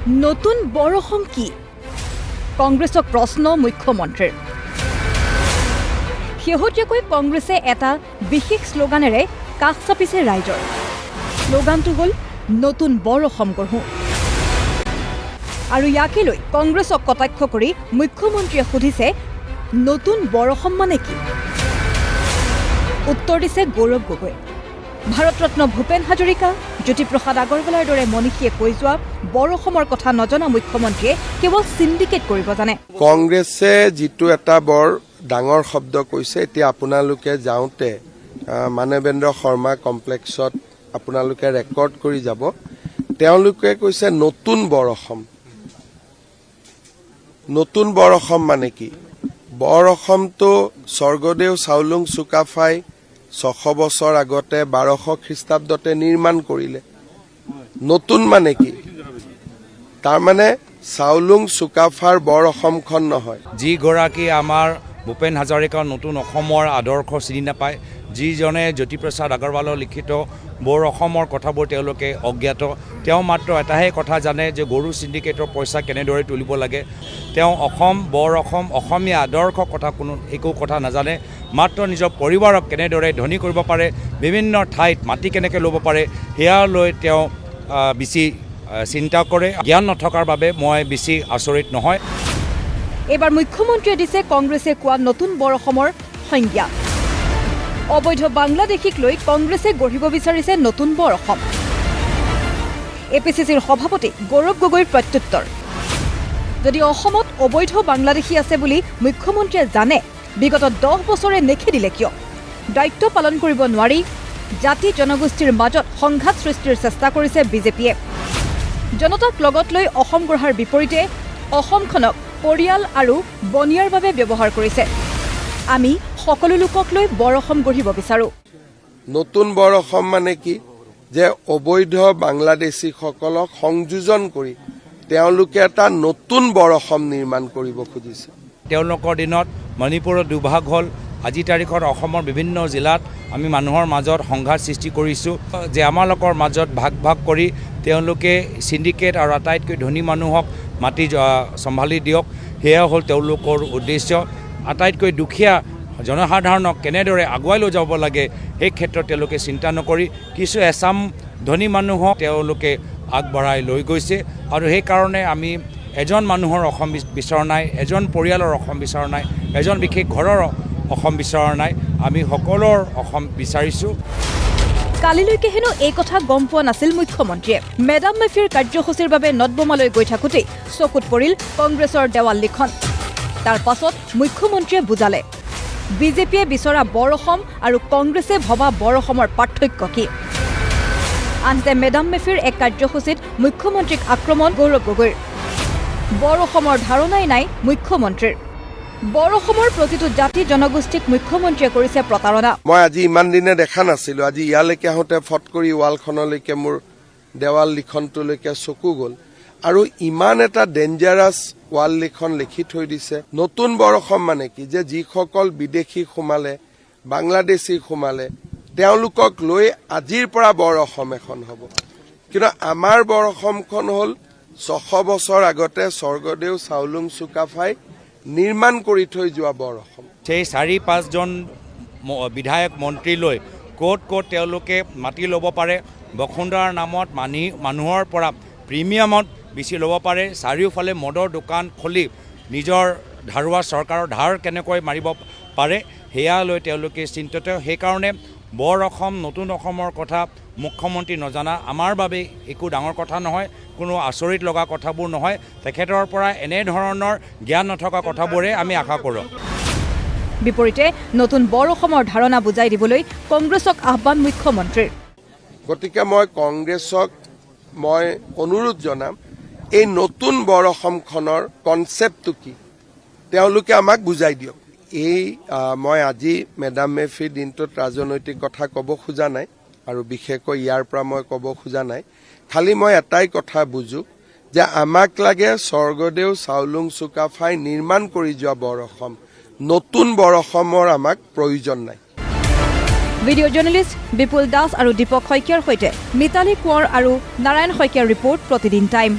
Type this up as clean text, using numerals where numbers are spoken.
নতুন বৰ অসম কি কংগ্ৰেছক প্ৰশ্ন মুখ্যমন্ত্ৰীৰ শেহতীয়াকৈ কংগ্ৰেছে এটা বিশেষ শ্লোগানেৰে কাষ চাপিছে ৰাইজৰ শ্লোগানটো হ'ল নতুন বৰ অসম গঢ়ো আৰু ইয়াকে লৈ কংগ্ৰেছক কটাক্ষ কৰি মুখ্যমন্ত্ৰীয়ে সুধিছে নতুন বৰ অসম মানে কি উত্তৰ দিছে গৌৰৱ গগৈ ভাৰতৰত্ন ভূপেন হাজৰিকা জ্যোতিপ্ৰসাদ আগৰৱালাৰ দৰে মনীষীয়ে কৈ যোৱা বৰ অসমৰ কথা নজনা মুখ্যমন্ত্ৰীয়ে কেৱল সিন্ডিকেট কৰিব জানে কংগ্ৰেছে যিটো এটা বৰ ডাঙৰ শব্দ কৈছে এতিয়া আপোনালোকে যাওঁতে মানৱেন্দ্ৰ শৰ্মা কমপ্লেক্সত আপোনালোকে ৰেকৰ্ড কৰি যাব তেওঁলোকে কৈছে নতুন বৰ অসম মানে কি বৰ অসমটো স্বৰ্গদেউ চাওলুং চুকাফাই 600 বছৰ আগতে 1200 খ্ৰীষ্টাব্দতে নিৰ্মাণ কৰিলে নতুন মানে কি তাৰ মানে চাওলুং চুকাফাৰ বৰ অসমখন নহয় যি গৰাকী আমাৰ ভূপেন হাজৰিকাৰ নতুন অসমৰ আদৰ্শ চিনি নাপায় যিজনে জ্যোতিপ্ৰসাদ আগৰৱালৰ লিখিত বৰ অসমৰ কথাবোৰ তেওঁলোকে অজ্ঞাত তেওঁ মাত্ৰ এটাহে কথা জানে যে গৰু সিন্ডিকেটৰ পইচা কেনেদৰে তুলিব লাগে তেওঁ অসম বৰ অসম অসমীয়া আদৰ্শ কথা কোনো একো কথা নাজানে মাত্ৰ নিজৰ পৰিবাৰক কেনেদৰে ধনী কৰিব পাৰে বিভিন্ন ঠাইত মাটি কেনেকৈ ল'ব পাৰে সেয়া লৈ তেওঁ বেছি চিন্তা কৰে জ্ঞান নথকাৰ বাবে মই বেছি আচৰিত নহয় এইবাৰ মুখ্যমন্ত্ৰীয়ে দিছে কংগ্ৰেছে কোৱা নতুন বৰ অসমৰ সংজ্ঞা অবৈধ বাংলাদেশীক লৈ কংগ্ৰেছে গঢ়িব বিচাৰিছে নতুন বৰ অসম এপিচিচিৰ সভাপতি গৌৰৱ গগৈৰ প্ৰত্যুত্তৰ যদি অসমত অবৈধ বাংলাদেশী আছে বুলি মুখ্যমন্ত্ৰীয়ে জানে বিগত 10 বছৰে নেখেদিলে কিয় দায়িত্ব পালন কৰিব নোৱাৰি জাতি জনগোষ্ঠীৰ মাজত সংঘাত সৃষ্টিৰ চেষ্টা কৰিছে বিজেপিয়ে জনতাক লগত লৈ অসম গঢ়াৰ বিপৰীতে অসমখনক পৰিয়াল আৰু বনিয়াৰ বাবে ব্যৱহাৰ কৰিছে আমি সকলো লোকক লৈ বৰ অসম গঢ়িব বিচাৰো নতুন বৰ অসম মানে কি যে অবৈধ বাংলাদেশীসকলক সংযোজন কৰি তেওঁলোকে এটা নতুন বৰ অসম নিৰ্মাণ কৰিব খুজিছে তেওঁলোকৰ দিনত মণিপুৰৰ দুভাগ হ'ল আজি তাৰিখত অসমৰ বিভিন্ন জিলাত আমি মানুহৰ মাজত সংঘাত সৃষ্টি কৰিছোঁ যে আমালোকৰ মাজত ভাগ কৰি তেওঁলোকে সিন্ডিকেট আৰু আটাইতকৈ ধনী মানুহক মাটি চম্ভালি দিয়ক সেয়া হ'ল তেওঁলোকৰ উদ্দেশ্য আটাইতকৈ দুখীয়া জনসাধাৰণক কেনেদৰে আগুৱাই লৈ যাব লাগে সেই ক্ষেত্ৰত তেওঁলোকে চিন্তা নকৰি কিছু এছাম ধনী মানুহক তেওঁলোকে আগবঢ়াই লৈ গৈছে আৰু সেইকাৰণে আমি এজন মানুহৰ অসম বিচৰা নাই এজন পৰিয়ালৰ অসম বিচৰা নাই এজন বিশেষ ঘৰৰ অসম বিচৰা নাই আমি সকলোৰ অসম বিচাৰিছোঁ কালিলৈকে হেনো এই কথা গম পোৱা নাছিল মুখ্যমন্ত্ৰীয়ে মেডাম মেফিৰ কাৰ্যসূচীৰ বাবে নটবমালৈ গৈ থাকোঁতেই চকুত পৰিল কংগ্ৰেছৰ দেৱাল লিখন তাৰ পাছত মুখ্যমন্ত্ৰীয়ে বুজালে বিজেপিয়ে বিচৰা বৰ অসম আৰু কংগ্ৰেছে ভবা বৰ অসমৰ পাৰ্থক্য কি আনহাতে মেডাম মেফিৰ এক কাৰ্যসূচীত মুখ্যমন্ত্ৰীক আক্ৰমণ গৌৰৱ গগৈৰ বৰ অসমৰ ধাৰণাই নাই মুখ্যমন্ত্ৰীৰ বৰ অসমৰ প্ৰতিটো জাতি জনগোষ্ঠীক মুখ্যমন্ত্ৰীয়ে কৰিছে প্ৰতাৰণা মই আজি ইমান দিনে দেখা নাছিলো আজি ইয়ালৈকে আহোঁতে ফট কৰি ৱালখনলৈকে মোৰ দেৱাল লিখনটোলৈকে চকু গ'ল আৰু ইমান এটা ডেঞ্জাৰাছ ৱাল লিখন লিখি থৈ দিছে নতুন বৰ অসম মানে কি যে যিসকল বিদেশী সোমালে বাংলাদেশী সোমালে তেওঁলোকক লৈ আজিৰ পৰা বৰ অসম এখন হ'ব কিন্তু আমাৰ বৰ অসমখন হ'ল 600 বছৰ আগতে স্বৰ্গদেউ চাওলুং চুকাফাই নিৰ্মাণ কৰি থৈ যোৱা বৰ অসম সেই 4-5 জন বিধায়ক মন্ত্ৰী লৈ ক'ত তেওঁলোকে মাটি ল'ব পাৰে বসুন্ধৰাৰ নামত মানুহৰ পৰা প্ৰিমিয়ামত বেছি ল'ব পাৰে চাৰিওফালে মদৰ দোকান খুলি নিজৰ ধাৰুৱা চৰকাৰৰ ধাৰ কেনেকৈ মাৰিব পাৰে সেয়া লৈ তেওঁলোকে চিন্তিত সেইকাৰণে বৰ অসম নতুন অসমৰ কথা মুখ্যমন্ত্ৰী নজনা আমাৰ বাবে একো ডাঙৰ কথা নহয় কোনো আচৰিত লগা কথাবোৰ নহয় তেখেতৰ পৰা এনেধৰণৰ জ্ঞান নথকা কথাবোৰে আমি আশা কৰোঁ বিপৰীতে নতুন বৰ অসমৰ ধাৰণা বুজাই দিবলৈ কংগ্ৰেছক আহ্বান মুখ্যমন্ত্ৰীৰ গতিকে মই কংগ্ৰেছক মই অনুৰোধ জনাম এই নতুন বৰ অসমখনৰ কনচেপ্টটো কি তেওঁলোকে আমাক বুজাই দিয়ক এই মই আজি মেডাম মেফিৰ দিনটোত ৰাজনৈতিক কথা ক'ব খোজা নাই আৰু বিশেষকৈ ইয়াৰ পৰা মই ক'ব খোজা নাই খালি মই এটাই কথা বুজো যে আমাক লাগে স্বৰ্গদেউ চাওলুং চুকাফাই নিৰ্মাণ কৰি যোৱা বৰ অসম নতুন বৰ অসমৰ আমাক প্ৰয়োজন নাই ভিডিঅ' জাৰ্নেলিষ্ট বিপুল দাস আৰু দীপক শইকীয়াৰ সৈতে মিতালী কোঁৱৰ আৰু নাৰায়ণ শইকীয়াৰ ৰিপৰ্ট প্ৰতিদিন টাইম